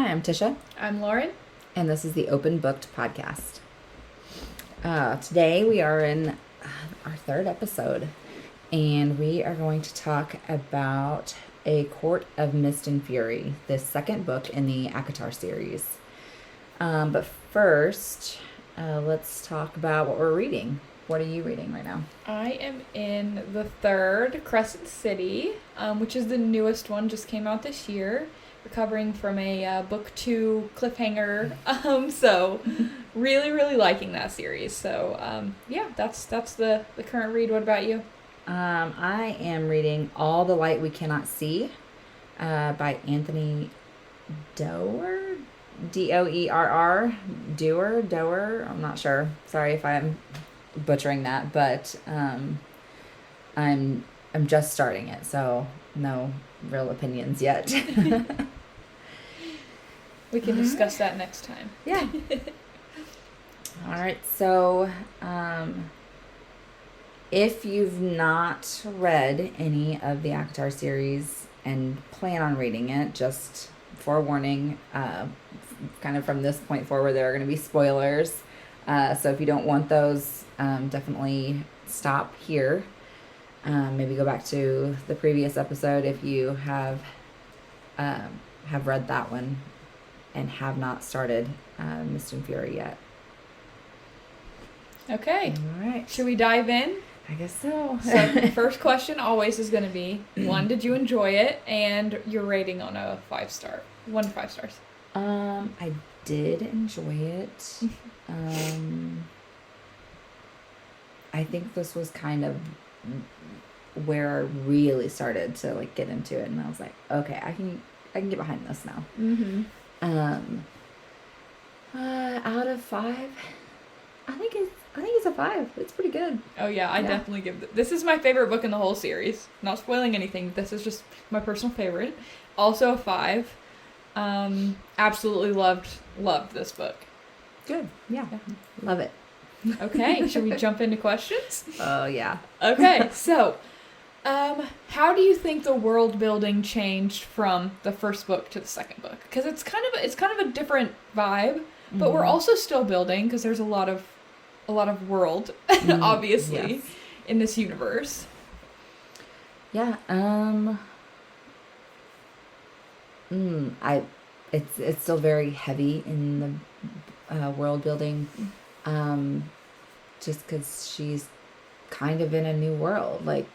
Hi, I'm Tisha. I'm Lauren. And this is the Open Booked Podcast. Today we are in our third episode, and we are going to talk about A Court of Mist and Fury, the second book in the ACOTAR series. But first, let's talk about what we're reading. What are you reading right now? I am in the third, Crescent City, which is the newest one, just came out this year. Recovering from a book 2 cliffhanger, so really liking that series. So yeah, that's the current read. What about you? I am reading All the Light We Cannot See by Anthony Doerr, Doerr, Doerr. I'm not sure. Sorry if I'm butchering that, but I'm just starting it, so no real opinions yet. We can discuss that next time. Yeah. All right. So, if you've not read any of the ACOTAR series and plan on reading it, just forewarning, kind of from this point forward, there are going to be spoilers. So if you don't want those, definitely stop here. Maybe go back to the previous episode if you have read that one and have not started Mist and Fury yet. Okay. All right. Should we dive in? I guess so. So the first question always is going to be, one, did you enjoy it? And your rating on a 5-star. 1 to 5 stars. I did enjoy it. I think this was kind of where I really started to get into it, and I was like, okay, I can get behind this now. Mm-hmm. Out of 5, I think it's a 5. It's pretty good. Oh yeah, I definitely give this is my favorite book in the whole series. Not spoiling anything. This is just my personal favorite. Also a 5. Absolutely loved this book. Good. Yeah. Love it. Okay, should we jump into questions? Oh yeah. Okay, so how do you think the world building changed from the first book to the second book? Because it's kind of a different vibe, but we're also still building because there's a lot of world, obviously, in this universe. Yeah. It's still very heavy in the world building, just because she's kind of in a new world. Like,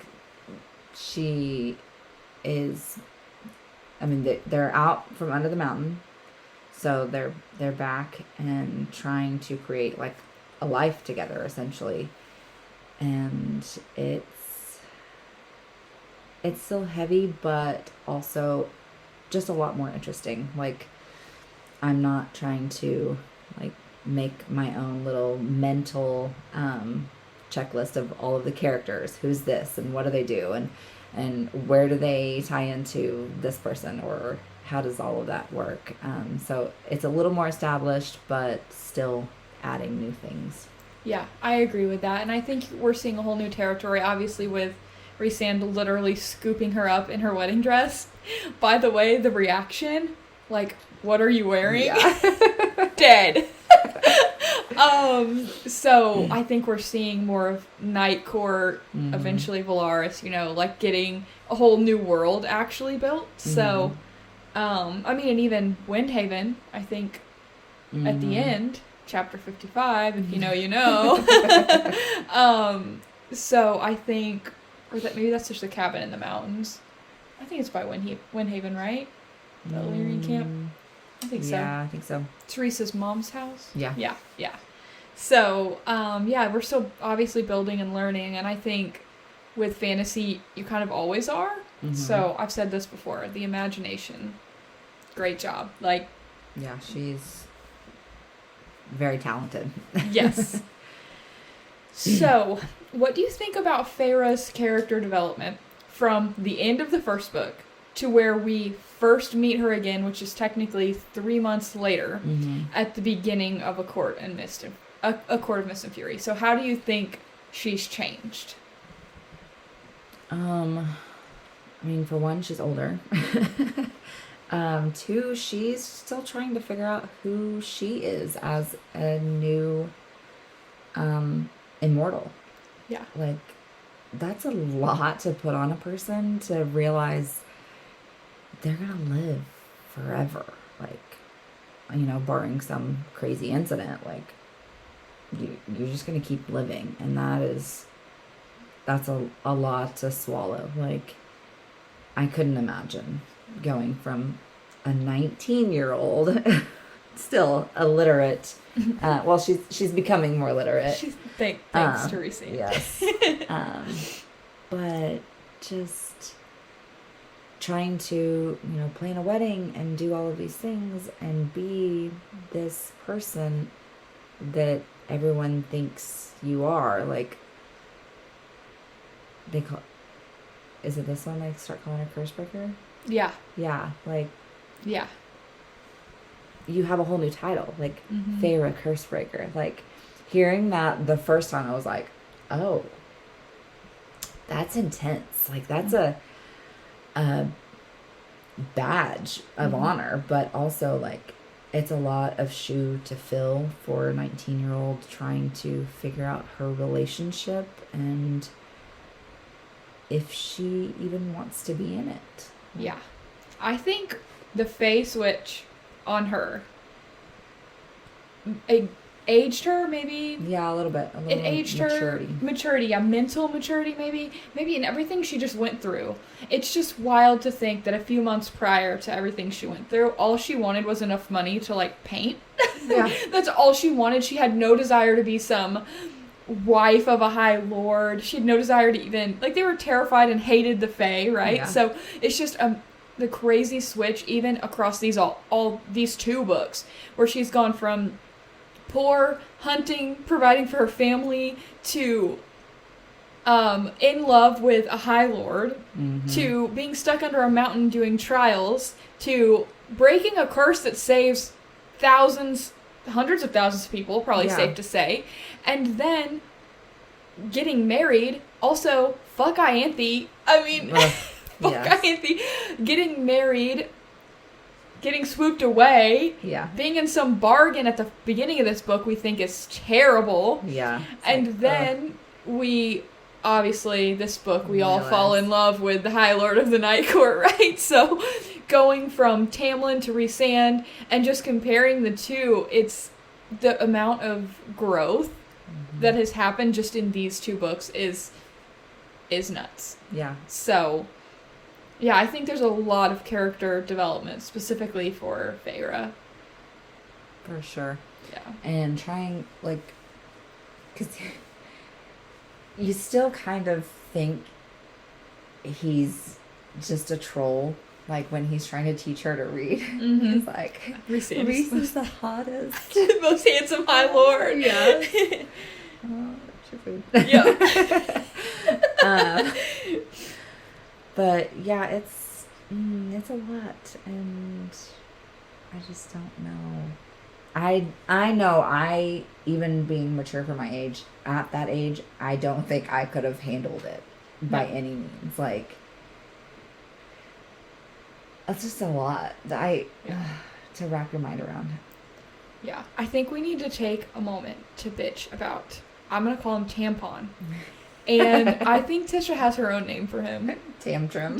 she is. I mean, they're out from under the mountain, so they're back and trying to create a life together, essentially, and it's still heavy, but also just a lot more interesting. I'm not trying to make my own little mental checklist of all of the characters. Who's this and what do they do and where do they tie into this person, or how does all of that work? So it's a little more established, but still adding new things. Yeah, I agree with that. And I think we're seeing a whole new territory, obviously, with Rhysand literally scooping her up in her wedding dress. By the way, the reaction, what are you wearing? Yeah. Dead. So I think we're seeing more of Night Court, eventually Valaris, getting a whole new world actually built. So, and even Windhaven, I think, at the end, chapter 55, if you know, you know. So I think, or that maybe that's just the cabin in the mountains. I think it's by Windhaven, right? The Illyrian camp. I think so. Yeah, I think so. Teresa's mom's house? Yeah. Yeah. So, we're still obviously building and learning, and I think with fantasy, you kind of always are. Mm-hmm. So, I've said this before, the imagination, great job. Yeah, she's very talented. Yes. So, what do you think about Feyre's character development from the end of the first book to where we first meet her again, which is technically 3 months later, at the beginning of A Court of Mist and Fury? So how do you think she's changed? For one, she's older. Two, she's still trying to figure out who she is as a new immortal. Yeah. Like, that's a lot to put on a person to realize they're gonna live forever. Like, barring some crazy incident, like, you're just gonna keep living, and that's a lot to swallow. Like, I couldn't imagine going from a 19-year-old, still illiterate. Well, she's becoming more literate. Thanks to Reese. Yes. But just trying to, plan a wedding and do all of these things and be this person that everyone thinks you are. Like, is it this one they start calling her curse breaker? Yeah. Yeah, like, yeah, you have a whole new title, like, mm-hmm. Feyre curse breaker. Like, hearing that the first time, I was like, oh, that's intense. Like, that's a badge of mm-hmm. honor, but also, like, it's a lot of shoe to fill for a 19-year-old trying to figure out her relationship and if she even wants to be in it. Yeah. I think the Fae switch on her aged her, maybe. Yeah, a little bit. It aged maturity. her. Maturity, yeah. Mental maturity, maybe. Maybe in everything she just went through. It's just wild to think that a few months prior to everything she went through, all she wanted was enough money to, like, paint. Yeah. That's all she wanted. She had no desire to be some wife of a high lord. She had no desire to even, like, they were terrified and hated the Fae, right? Yeah. So it's just the crazy switch even across these all these two books where she's gone from poor, hunting, providing for her family, to in love with a high lord, mm-hmm. to being stuck under a mountain doing trials, to breaking a curse that saves thousands, hundreds of thousands of people, probably safe to say, and then getting married. Also, fuck Ianthe. I mean, fuck Ianthe. Getting married, getting swooped away, being in some bargain at the beginning of this book we think is terrible. Yeah. And then we, obviously, this book, we all fall in love with the High Lord of the Night Court, right? So, going from Tamlin to Rhysand and just comparing the two, it's the amount of growth that has happened just in these two books is nuts. Yeah. So, yeah, I think there's a lot of character development specifically for Feyre. For sure. Yeah. And trying, like, because you still kind of think he's just a troll. Like, when he's trying to teach her to read. Mm-hmm. He's like, Reese is the hottest. Most handsome High Lord. Yeah. Oh, that's your food. Yeah. But, yeah, it's a lot. And I just don't know. I know even being mature for my age, at that age, I don't think I could have handled it by any means. Like, that's just a lot to wrap your mind around. Yeah. I think we need to take a moment to bitch about, I'm going to call him Tampon. And I think Tisha has her own name for him. Tantrum.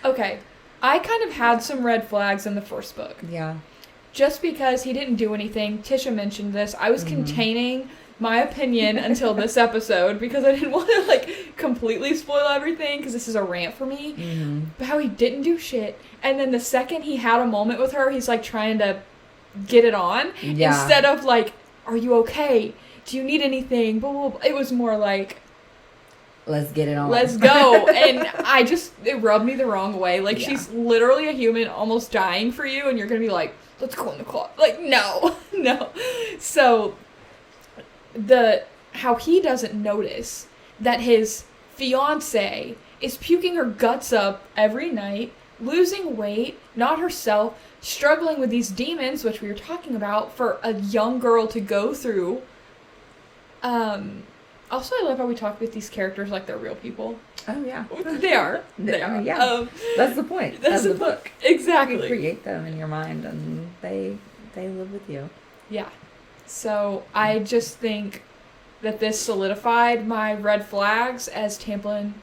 Okay. I kind of had some red flags in the first book. Yeah. Just because he didn't do anything. Tisha mentioned this. I was containing my opinion until this episode because I didn't want to, like, completely spoil everything because this is a rant for me. Mm-hmm. But how he didn't do shit. And then the second he had a moment with her, he's, like, trying to get it on. Yeah. Instead of, like, are you okay? Do you need anything? Blah, blah, blah. It was more like, let's get it on. Let's go. And it rubbed me the wrong way. Like, she's literally a human almost dying for you, and you're going to be like, let's go in the closet. Like, no. So, how he doesn't notice that his fiance is puking her guts up every night, losing weight, not herself, struggling with these demons, which we were talking about, for a young girl to go through. Also, I love how we talk with these characters like they're real people. Oh, yeah. They are. They are. Yeah. That's the point That's of the book. Exactly. You create them in your mind, and they live with you. Yeah. So I just think that this solidified my red flags as tampon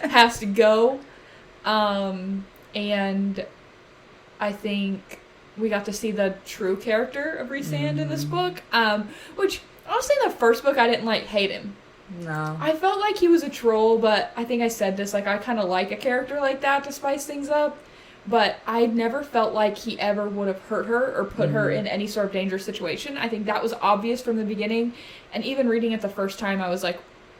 has to go. And I think we got to see the true character of Rhysand in this book. Which, honestly, in the first book, I didn't, hate him. No. I felt like he was a troll, but I think I said this, I kind of like a character like that to spice things up. But I never felt like he ever would have hurt her or put her in any sort of dangerous situation. I think that was obvious from the beginning. And even reading it the first time, I was like,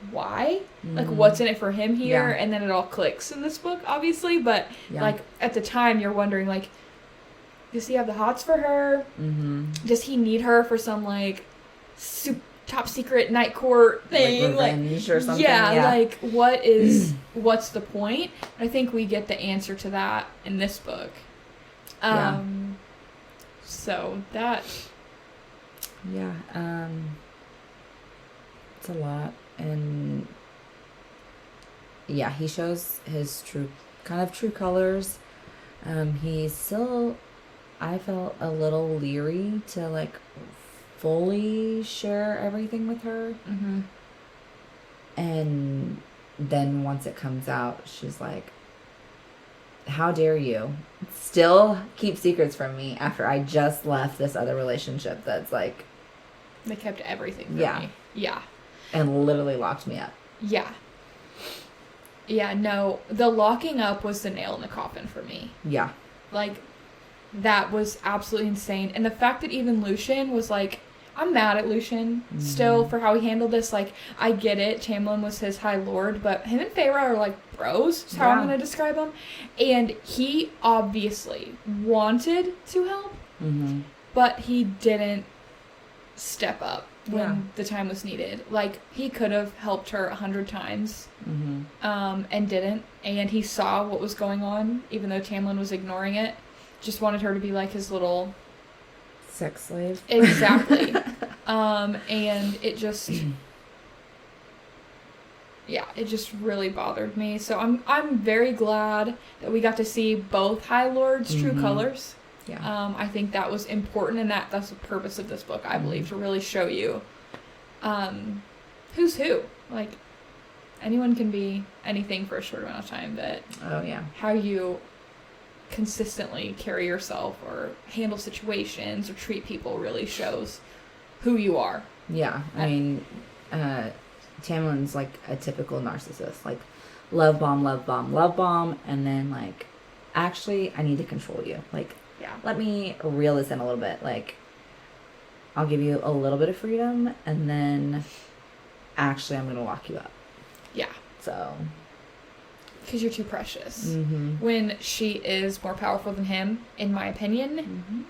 why? What's in it for him here? Yeah. And then it all clicks in this book, obviously. But, at the time, you're wondering, does he have the hots for her? Does he need her for some, top secret night court thing? Revenge or something? Yeah, what's the point? I think we get the answer to that in this book. So that... Yeah, it's a lot. And yeah, he shows his true colors. He's still, I felt a little leery to fully share everything with her. And then once it comes out, she's like, how dare you still keep secrets from me after I just left this other relationship that's they kept everything from me. Yeah. And literally locked me up. Yeah. Yeah, no, the locking up was the nail in the coffin for me. Yeah. That was absolutely insane. And the fact that even Lucian was I'm mad at Lucian still for how he handled this. I get it. Tamlin was his high lord, but him and Feyre are bros, is how I'm going to describe them. And he obviously wanted to help, but he didn't step up when the time was needed. He could have helped her 100 times, and didn't. And he saw what was going on, even though Tamlin was ignoring it. Just wanted her to be his little... sex slave. Exactly. And it just... yeah, it just really bothered me. So I'm very glad that we got to see both High Lords' true colors. Yeah. I think that was important, and that's the purpose of this book, I believe, to really show you who's who. Anyone can be anything for a short amount of time, but how you consistently carry yourself or handle situations or treat people really shows who you are. Yeah, I mean, Tamlin's a typical narcissist. Love bomb, love bomb, love bomb, and then actually, I need to control you. Let me reel this in a little bit. I'll give you a little bit of freedom, and then actually I'm going to lock you up. Yeah. So. Because you're too precious. When she is more powerful than him, in my opinion.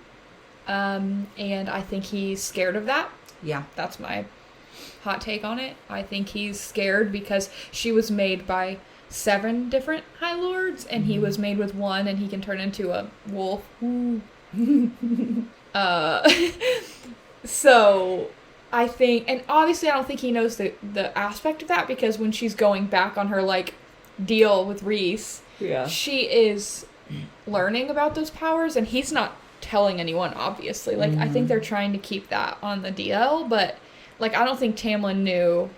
And I think he's scared of that. Yeah. That's my hot take on it. I think he's scared because she was made by 7 different High Lords, and he was made with one, and he can turn into a wolf. So I think, and obviously I don't think he knows the aspect of that, because when she's going back on her deal with Rhys, she is learning about those powers, and he's not telling anyone, obviously. I think they're trying to keep that on the DL, but I don't think Tamlin knew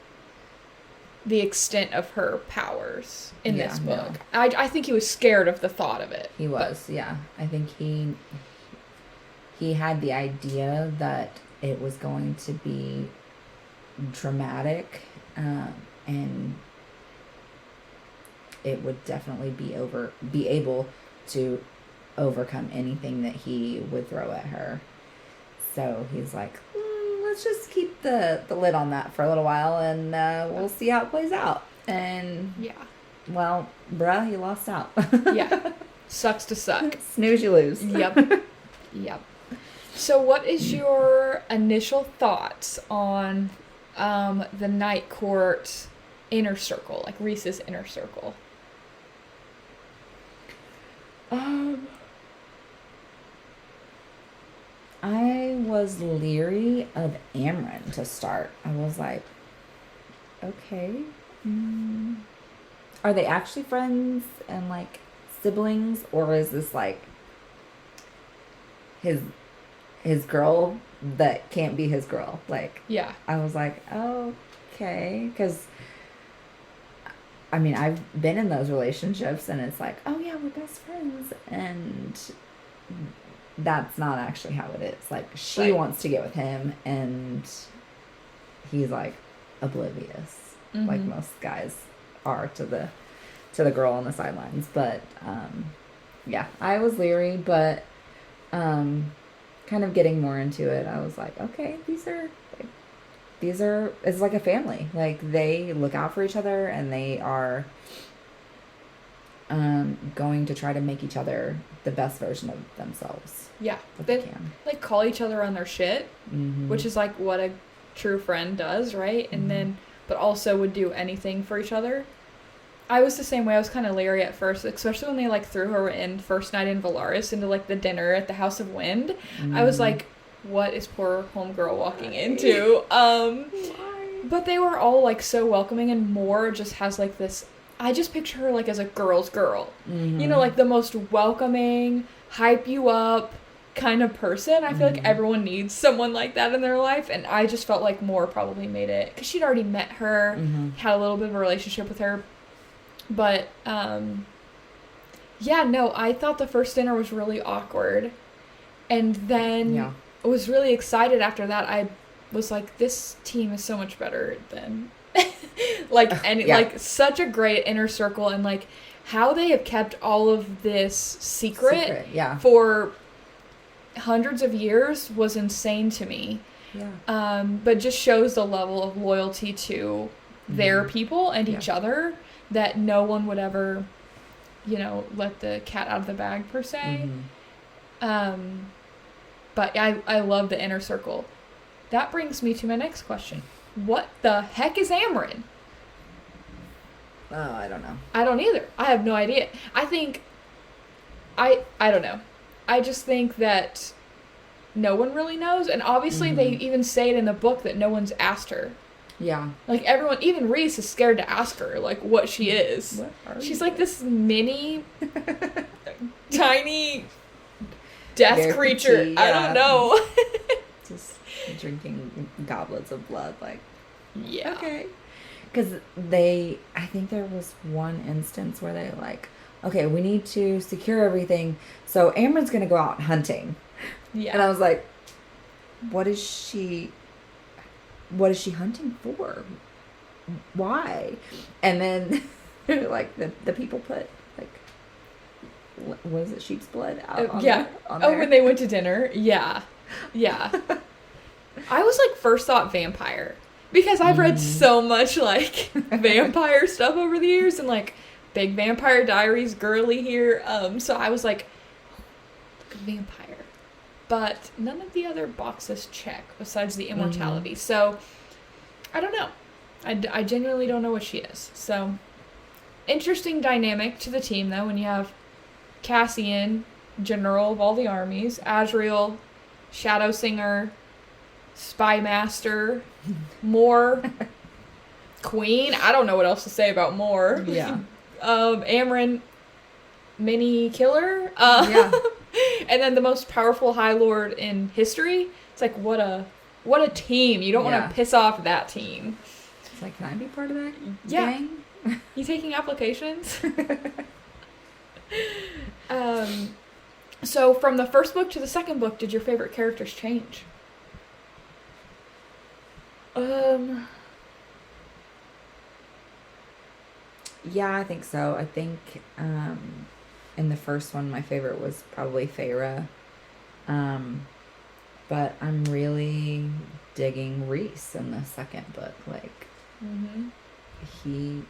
the extent of her powers in this book. No. I think he was scared of the thought of it. He was, yeah. I think he had the idea that it was going to be dramatic, and it would definitely be able to overcome anything that he would throw at her. So he's like, let's just keep the lid on that for a little while, and we'll see how it plays out. And well, bruh, you lost out. Yeah, sucks to suck. Snooze, you lose. Yep. So what is your initial thoughts on the Night Court inner circle, Rhys's inner circle? I was leery of Amryn to start. I was like, okay, Are they actually friends and like siblings, or is this like his girl that can't be his girl? Like, Yeah. I was like, oh, okay, because I mean, I've been in those relationships, and it's like, oh yeah, we're best friends, and that's not actually how it is. Like, she wants to get with him, and he's like oblivious, like most guys are to the girl on the sidelines. But yeah, I was leery, but kind of getting more into it, I was like, okay, it's like a family. Like, they look out for each other, and they are going to try to make each other the best version of themselves. Yeah. They can. Like, call each other on their shit, Mm-hmm. which is like what a true friend does, right? And then, but also would do anything for each other. I was the same way. I was kind of leery at first, especially when they like threw her in first night in Valaris into like the dinner at the House of Wind. I was like, what is poor homegirl walking into? But they were all like so welcoming, and Moore just has like this, I just picture her like as a girl's girl. You know, like the most welcoming, hype you up kind of person. I feel like everyone needs someone like that in their life, and I just felt like Moore probably made it, because she'd already met her, had a little bit of a relationship with her. But, yeah, no, I thought the first dinner was really awkward. And then was really excited after that. I was like, this team is so much better than, like, such a great inner circle. And, like, how they have kept all of this secret. For hundreds of years was insane to me. But just shows the level of loyalty to their people and each other, that no one would ever, you know, let the cat out of the bag, per se. But I love the inner circle. That brings me to my next question. What the heck is Amryn? Oh, I don't know. I don't either. I have no idea. I think, I don't know. I just think that no one really knows, and obviously they even say it in the book that no one's asked her. Yeah. Like, everyone, even Reese is scared to ask her, like, what she is. She's like this mini, tiny death creature. Petite, I don't know. Just drinking goblets of blood, like, yeah. Okay. Because I think there was one instance where they like, okay, we need to secure everything, so Amryn's going to go out hunting. Yeah. And I was like, what is she hunting for? Why? And then, like, the people put, like, what is it, sheep's blood out on there? When they went to dinner. Yeah. I was, like, first thought vampire. Because I've read so much, like, vampire stuff over the years, and, like, big Vampire Diaries girly here. So I was like, look, a vampire. But none of the other boxes check besides the immortality. So, I don't know. I genuinely don't know what she is. So, interesting dynamic to the team, though, when you have Cassian, general of all the armies, Azriel, Shadow Singer, Spy Master, Moore, Queen. I don't know what else to say about Moore. Yeah. Amryn, Mini Killer. And then the most powerful High Lord in history. It's like, what a team. You don't want to piss off that team. It's like, can I be part of that gang? You taking applications? So from the first book to the second book, did your favorite characters change? Yeah, I think so. I think in the first one, my favorite was probably Feyre. But I'm really digging Reese in the second book. Like, he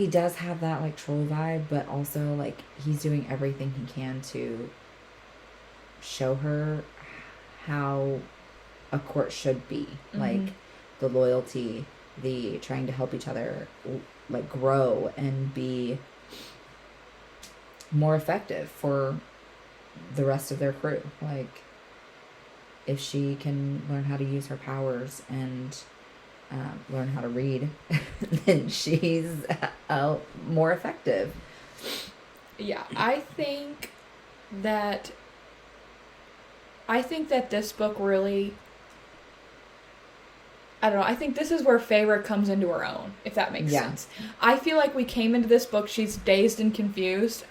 does have that, like, troll vibe, but also, like, he's doing everything he can to show her how a court should be. Like, the loyalty, the trying to help each other, like, grow and be more effective for the rest of their crew. Like, if she can learn how to use her powers and learn how to read, then she's more effective. Yeah, I think that this book really, I don't know, I think this is where Feyre comes into her own, if that makes sense. I feel like we came into this book, she's dazed and confused,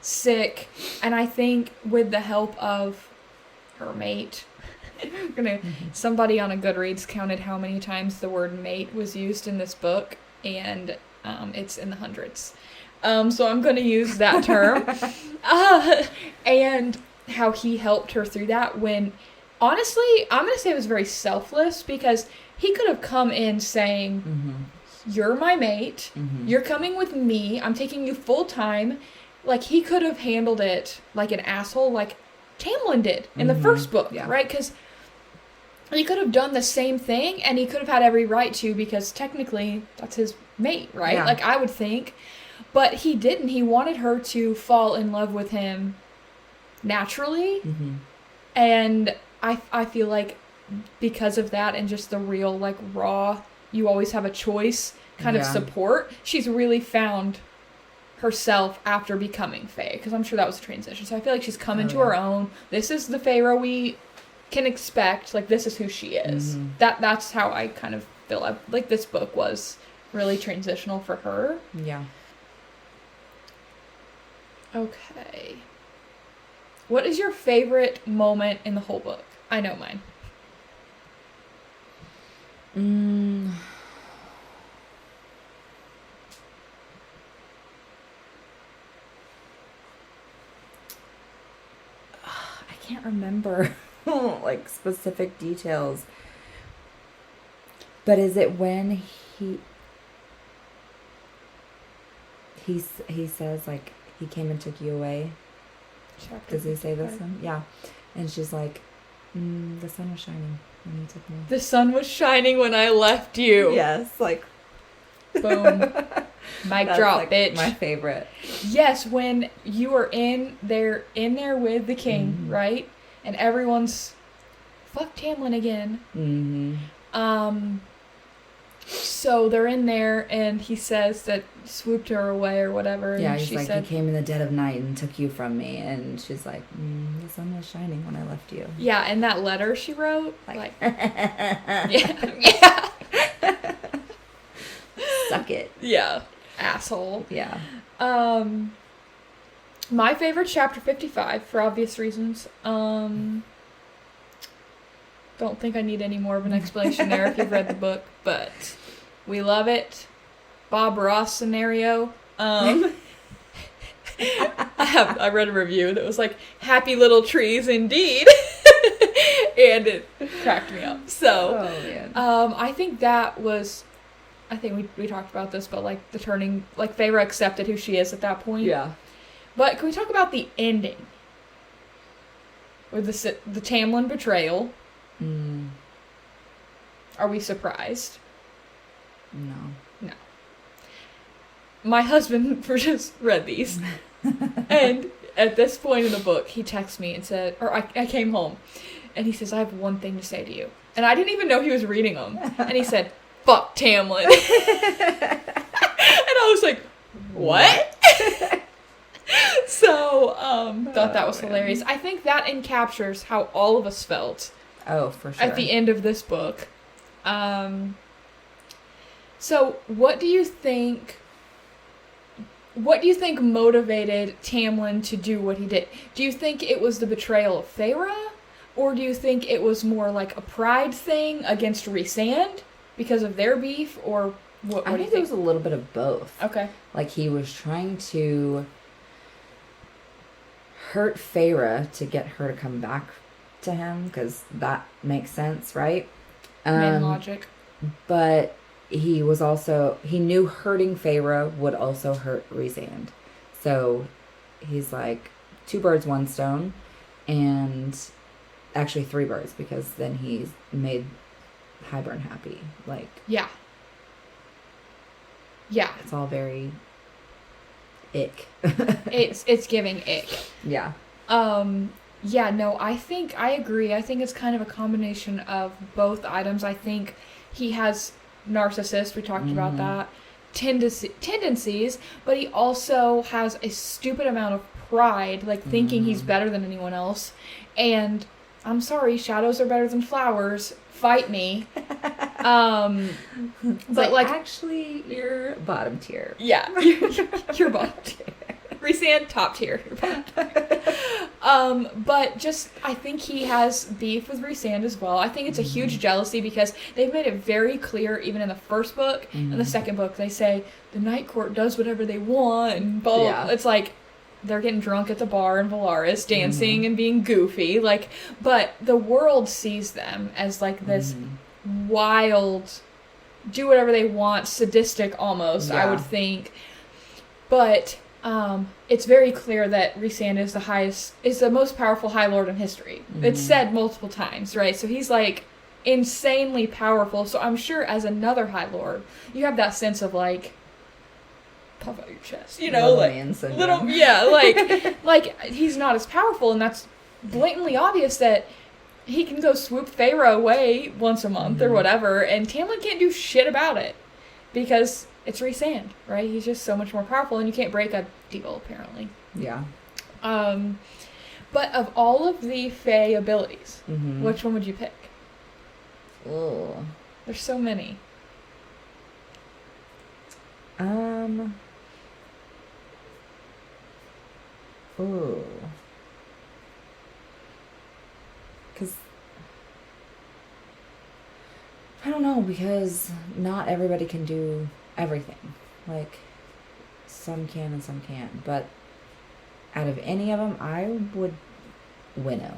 sick, and I think with the help of her mate, somebody on a Goodreads counted how many times the word mate was used in this book, and it's in the hundreds. So I'm going to use that term. And how he helped her through that when, honestly, I'm going to say it was very selfless, because he could have come in saying, you're my mate, you're coming with me, I'm taking you full time. Like, he could have handled it like an asshole, like Tamlin did in the first book, right? Because he could have done the same thing, and he could have had every right to, because technically that's his mate, right? Yeah. Like, I would think. But he didn't. He wanted her to fall in love with him naturally. And I feel like because of that, and just the real, like, raw, you always have a choice kind of support, she's really found herself after becoming Fae. Because I'm sure that was a transition. So I feel like she's come into her own. This is the Feyre we can expect. Like, this is who she is. That's how I kind of feel. Like, this book was really transitional for her. Yeah. Okay. What is your favorite moment in the whole book? I know mine. I can't remember like specific details. But is it when he says, like, he came and took you away? Does he say this one? Yeah. And she's like, the sun was shining when you took me. The sun was shining when I left you. Yes, like, boom. Mic drop, like, bitch. My favorite. Yes, when you were in there with the king, right? And everyone's, fuck Tamlin again. So they're in there, and he says that swooped her away or whatever. Yeah, and he's like, he came in the dead of night and took you from me. And she's like, the sun was shining when I left you. Yeah, and that letter she wrote, like yeah. Suck it. Yeah, asshole. Yeah. My favorite chapter 55, for obvious reasons. Don't think I need any more of an explanation there if you've read the book, but we love it. Bob Ross scenario. I read a review that was like, happy little trees indeed. And it cracked me up. So, I think that was, I think we talked about this, but like the turning, like Feyre accepted who she is at that point. Yeah. But can we talk about the ending? With the Tamlin betrayal. Are we surprised? No. My husband just read these. And at this point in the book, he texted me and said, or I came home, and he says, I have one thing to say to you. And I didn't even know he was reading them. And he said, fuck Tamlin. And I was like, what? So, thought that was hilarious. I think that encaptures how all of us felt. Oh, for sure. At the end of this book. So what do you think motivated Tamlin to do what he did? Do you think it was the betrayal of Feyre? Or do you think it was more like a pride thing against Rhysand because of their beef? Or what do you think? I think it was a little bit of both. Okay. Like, he was trying to hurt Feyre to get her to come back to him, because that makes sense, right? Main logic. But he knew hurting Feyre would also hurt Rhysand. So he's like, 2 birds, 1 stone, and actually 3 birds, because then he's made Hybern happy. Like, yeah, it's all very ick. it's giving ick. Yeah. Yeah, no, I think I agree. I think it's kind of a combination of both items. I think he has narcissist, we talked about that, tendencies, but he also has a stupid amount of pride, like thinking he's better than anyone else. And I'm sorry, shadows are better than flowers. Fight me. But like actually, you're bottom tier. Yeah, you're bottom tier. Rhysand, top tier. You're bottom tier. But just, I think he has beef with Rhysand as well. I think it's a huge jealousy because they've made it very clear, even in the first book and the second book, they say the Night Court does whatever they want. And blah, Yeah. It's like they're getting drunk at the bar in Valaris, dancing and being goofy. Like, but the world sees them as like this wild, do whatever they want, sadistic almost, I would think. But it's very clear that Rhysand is the most powerful High Lord in history. It's said multiple times, right? So he's like insanely powerful. So I'm sure as another High Lord, you have that sense of like, puff out your chest, you know, like he's not as powerful, and that's blatantly obvious that he can go swoop Feyre away once a month or whatever, and Tamlin can't do shit about it because it's Rhysand, right? He's just so much more powerful, and you can't break a deal apparently. Yeah. But of all of the Fey abilities, which one would you pick? Oh. There's so many. Ooh. Because I don't know, because not everybody can do everything. Like, some can and some can't. But out of any of them, I would winnow.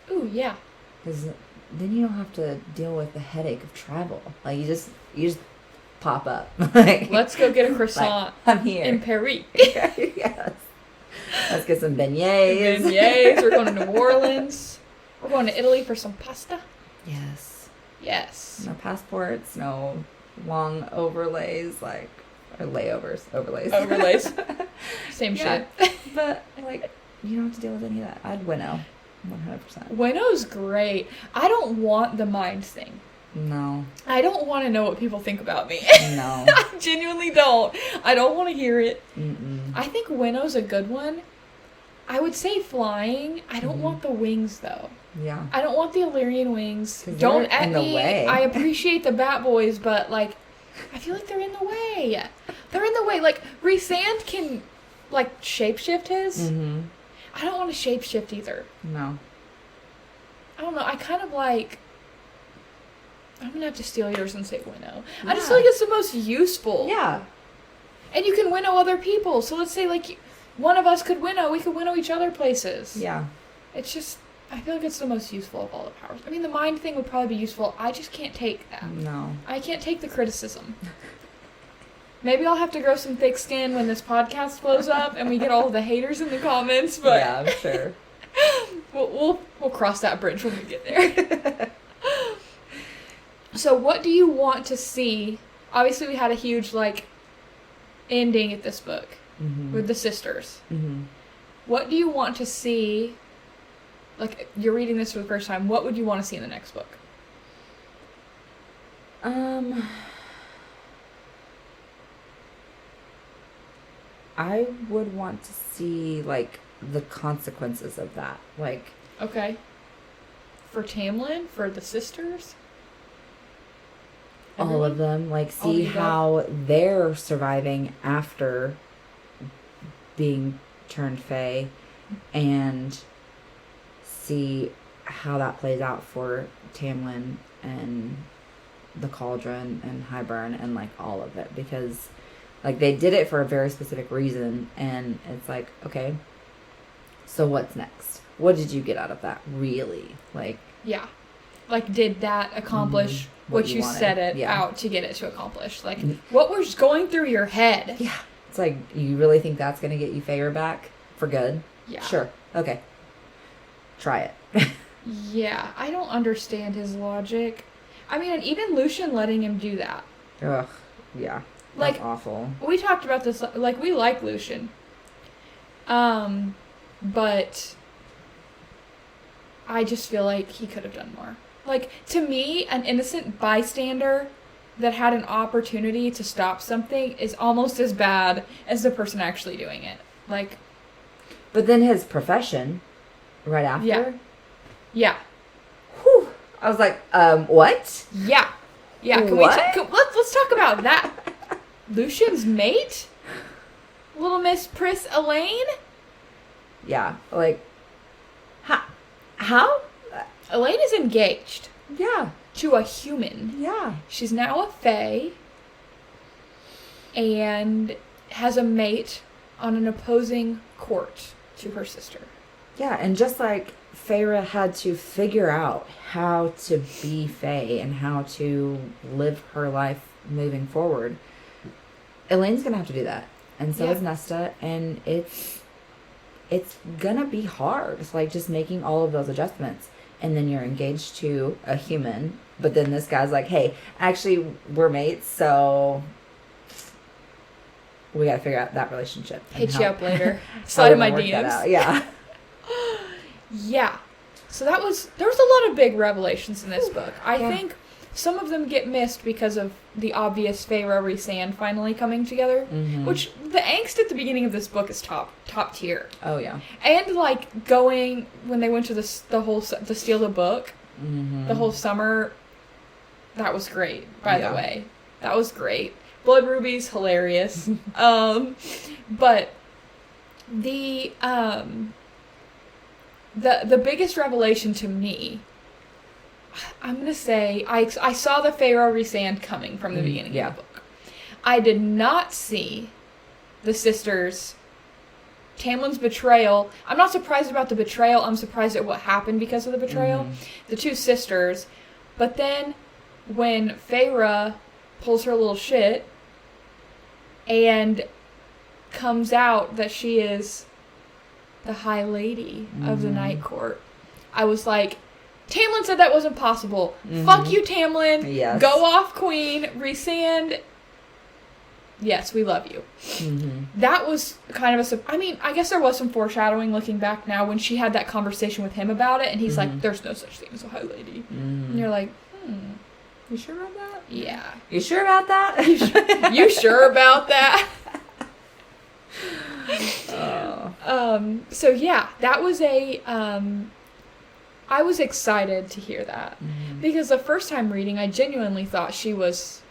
Ooh, yeah. Because then you don't have to deal with the headache of travel. Like, you just pop up. Like, let's go get a croissant I'm here. in Paris. Yes. Let's get some beignets. We're going to New Orleans. We're going to Italy for some pasta. Yes. No passports, no long overlays, like, or overlays. Same yeah. shit. But, like, you don't have to deal with any of that. I'd winnow. 100%. Winnow's great. I don't want the mind thing. No. I don't want to know what people think about me. No. I genuinely don't. I don't want to hear it. Mm-mm. I think Winnow's a good one. I would say flying. I don't want the wings, though. Yeah. I don't want the Illyrian wings. 'Cause Don't they're at in the me. way. I appreciate the Bat Boys, but, like, I feel like they're in the way. They're in the way. Like, Rhysand can, like, shapeshift his. I don't want to shapeshift either. No. I don't know. I kind of like... I'm going to have to steal yours and say winnow. I just feel like it's the most useful. Yeah. And you can winnow other people. So let's say, like, one of us could winnow. We could winnow each other places. Yeah. It's just... I feel like it's the most useful of all the powers. I mean, the mind thing would probably be useful. I just can't take that. No. I can't take the criticism. Maybe I'll have to grow some thick skin when this podcast blows up and we get all the haters in the comments. But yeah, I'm sure. we'll cross that bridge when we get there. So what do you want to see? Obviously, we had a huge, like, ending at this book with the sisters. What do you want to see? Like, you're reading this for the first time. What would you want to see in the next book? I would want to see, like, the consequences of that. Like... Okay. For Tamlin? For the sisters? All of them. Like, see how they're surviving after being turned Fae. And see how that plays out for Tamlin and the Cauldron and Highburn and, like, all of it. Because, like, they did it for a very specific reason. And it's like, okay, so what's next? What did you get out of that, really? Like... Yeah. Like, did that accomplish what you set it yeah. out to get it to accomplish? Like, what was going through your head? Yeah. It's like, you really think that's going to get you Feyre back for good? Yeah. Sure. Okay. Try it. Yeah. I don't understand his logic. I mean, and even Lucian letting him do that. Ugh. Yeah. Like, that's awful. We talked about this, like, we like Lucian. But I just feel like he could have done more. Like, to me, an innocent bystander that had an opportunity to stop something is almost as bad as the person actually doing it. Like... But then his profession, right after? Yeah. Yeah. Whew. I was like, what? Yeah. Yeah, let's talk about that. Lucian's mate? Little Miss Pris Elaine? Yeah, like, how? Elaine is engaged. Yeah. To a human. Yeah. She's now a fae. And has a mate on an opposing court to her sister. Yeah, and just like Feyre had to figure out how to be fae and how to live her life moving forward, Elaine's going to have to do that. And so is Nesta, and it's gonna be hard. It's like just making all of those adjustments. And then you're engaged to a human, but then this guy's like, hey, actually, we're mates, so we gotta figure out that relationship. Hit you up later. Slide in my DMs. Yeah. Yeah. So there was a lot of big revelations in this book. I think some of them get missed because of the obvious Feyre Rhysand finally coming together, which the angst at the beginning of this book is top tier. Oh yeah. And like going when they went to to steal the book, the whole summer, that was great. By the way, that was great. Blood Ruby's hilarious. But the biggest revelation to me, I'm going to say, I saw the Feyre Rhysand coming from the beginning of the book. I did not see the sisters, Tamlin's betrayal. I'm not surprised about the betrayal. I'm surprised at what happened because of the betrayal. The two sisters. But then when Feyre pulls her little shit and comes out that she is the High Lady of the Night Court, I was like, Tamlin said that wasn't possible. Fuck you, Tamlin. Yes. Go off, Queen. Rhysand. Yes, we love you. That was kind of I guess there was some foreshadowing looking back now when she had that conversation with him about it, and he's like, there's no such thing as a High Lady. And you're like, You sure about that? Yeah. You sure about that? You sure about that? So yeah, that was I was excited to hear that. Because the first time reading, I genuinely thought she was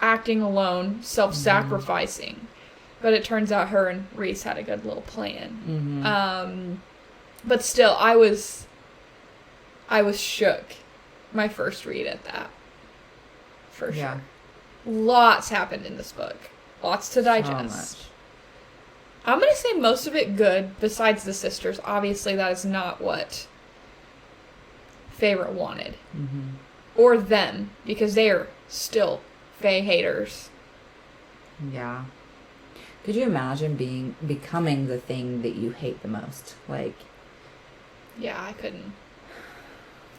acting alone, self-sacrificing. But it turns out her and Rhys had a good little plan. But still, I was shook my first read at that. For sure. Lots happened in this book. Lots to digest. So much. I'm going to say most of it good, besides the sisters. Obviously, that is not what Feyre wanted. Or them, because they are still Fae haters. Yeah. Could you imagine becoming the thing that you hate the most? Like... Yeah, I couldn't.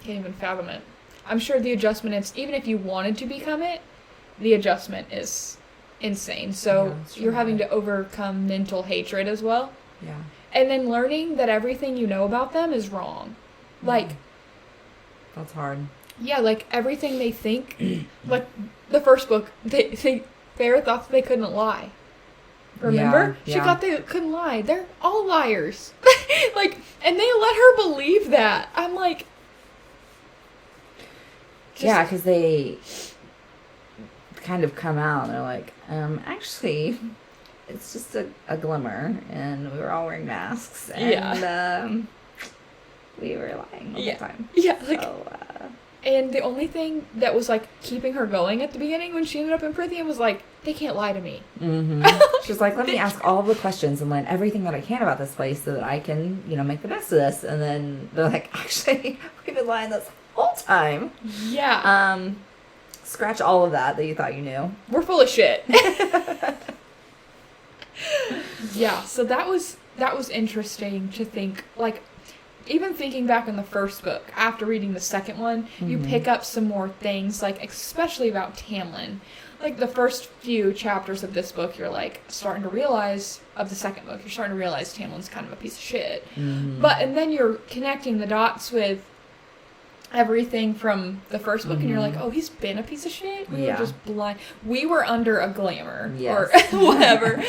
Can't even fathom it. I'm sure the adjustment is, even if you wanted to become it, the adjustment is insane. So you're having to overcome mental hatred as well. Yeah. And then learning that everything you know about them is wrong. Like... That's hard. Yeah, like everything they think, like the first book, Feyre thought they couldn't lie. Remember? Yeah. She thought they couldn't lie. They're all liars. Like, and they let her believe that. I'm like... Yeah, because they kind of come out and they're like, actually, it's just a glimmer, and we were all wearing masks, and we were lying all the time. Yeah, like... So, and the only thing that was, like, keeping her going at the beginning when she ended up in Prythian was, like, they can't lie to me. She's like, let me ask all the questions and learn everything that I can about this place so that I can, make the best of this. And then they're like, actually, we've been lying this whole time. Yeah. Scratch all of that you thought you knew. We're full of shit. Yeah, so that was interesting to think, like... Even thinking back on the first book, after reading the second one, you pick up some more things, like, especially about Tamlin. Like, the first few chapters of this book, you're, like, starting to realize, of the second book, you're starting to realize Tamlin's kind of a piece of shit. And then you're connecting the dots with everything from the first book, and you're like, oh, he's been a piece of shit. We were just blind. We were under a glamour or whatever,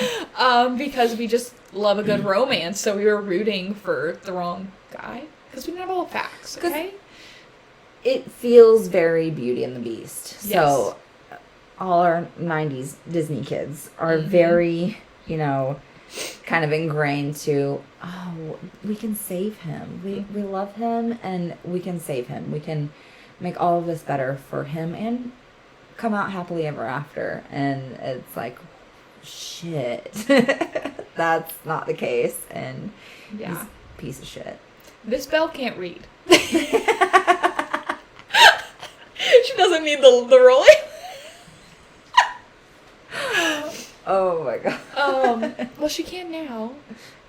because we just love a good romance. So we were rooting for the wrong guy because we didn't have all the facts. Okay, it feels very Beauty and the Beast. Yes. So all our 90s Disney kids are very, you know, kind of ingrained to, oh, we can save him. We love him and we can save him. We can make all of this better for him and come out happily ever after. And it's like, shit. That's not the case. And he's a piece of shit. This Belle can't read. She doesn't need the rolling. Oh my god. Well, she can now.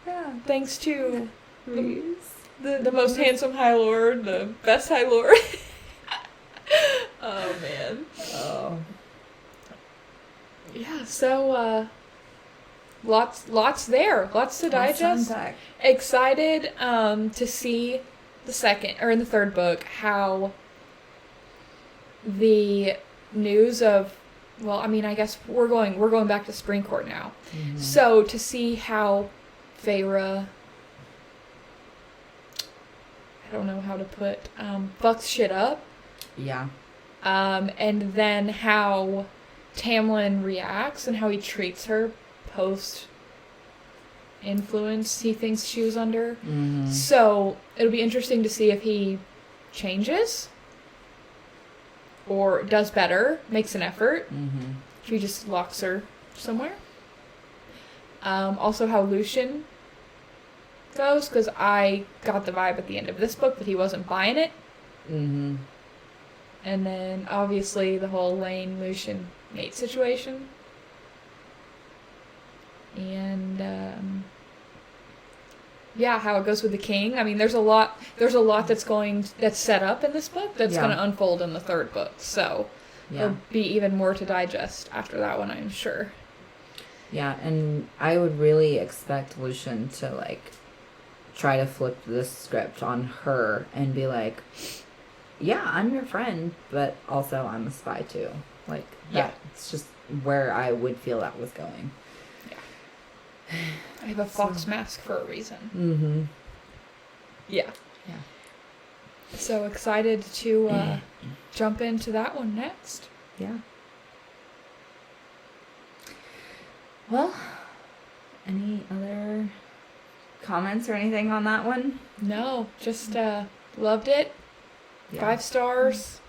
Yeah. Thanks to the most handsome High Lord, the best High Lord. Oh man. Oh. Yeah. So lots there. Lots to digest. Excited to see the second or in the third book how the news of. Well, I mean, I guess we're going back to Spring Court now. Mm-hmm. So to see how Feyre, I don't know how to put, fucks shit up. Yeah. And then how Tamlin reacts and how he treats her post influence he thinks she was under. Mm-hmm. So it'll be interesting to see if he changes. Or does better, makes an effort. Mm-hmm. If he just locks her somewhere. Also how Lucian goes, because I got the vibe at the end of this book that he wasn't buying it. Mm-hmm. And then, obviously, the whole Lucian mate situation. And, how it goes with the king. I mean, there's a lot that's set up in this book that's going to unfold in the third book. So there'll be even more to digest after that one, I'm sure. Yeah, and I would really expect Lucian to, like, try to flip the script on her and be like, yeah, I'm your friend, but also I'm a spy too. Like, that's just where I would feel that was going. I have a fox mask for a reason. Mm-hmm. Yeah. So excited to jump into that one next. Yeah. Well, any other comments or anything on that one? No, just loved it. Yeah. 5 stars.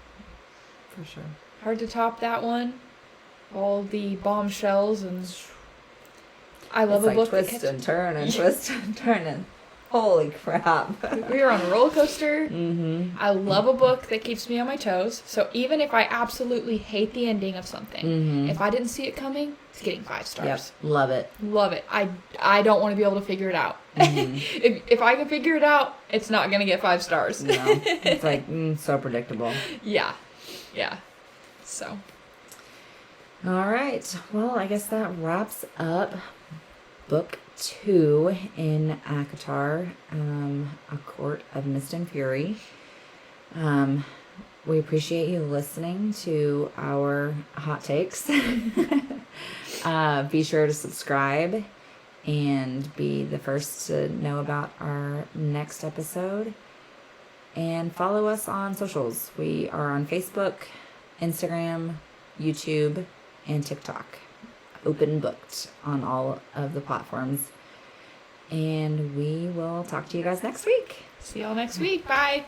For sure. Hard to top that one. All the bombshells and... I love a book twist and turn and twist and turn and holy crap. We are on a roller coaster. Mm-hmm. I love a book that keeps me on my toes. So even if I absolutely hate the ending of something, if I didn't see it coming, it's getting 5 stars. Yep. Love it. Love it. I don't want to be able to figure it out. Mm-hmm. if I can figure it out, it's not going to get 5 stars. No. It's like so predictable. Yeah. So. All right. Well, I guess that wraps up Book 2 in ACOTAR, A Court of Mist and Fury. We appreciate you listening to our hot takes. Be sure to subscribe and be the first to know about our next episode. And follow us on socials. We are on Facebook, Instagram, YouTube, and TikTok. Open booked on all of the platforms. And we will talk to you guys next week. See y'all next week. Bye.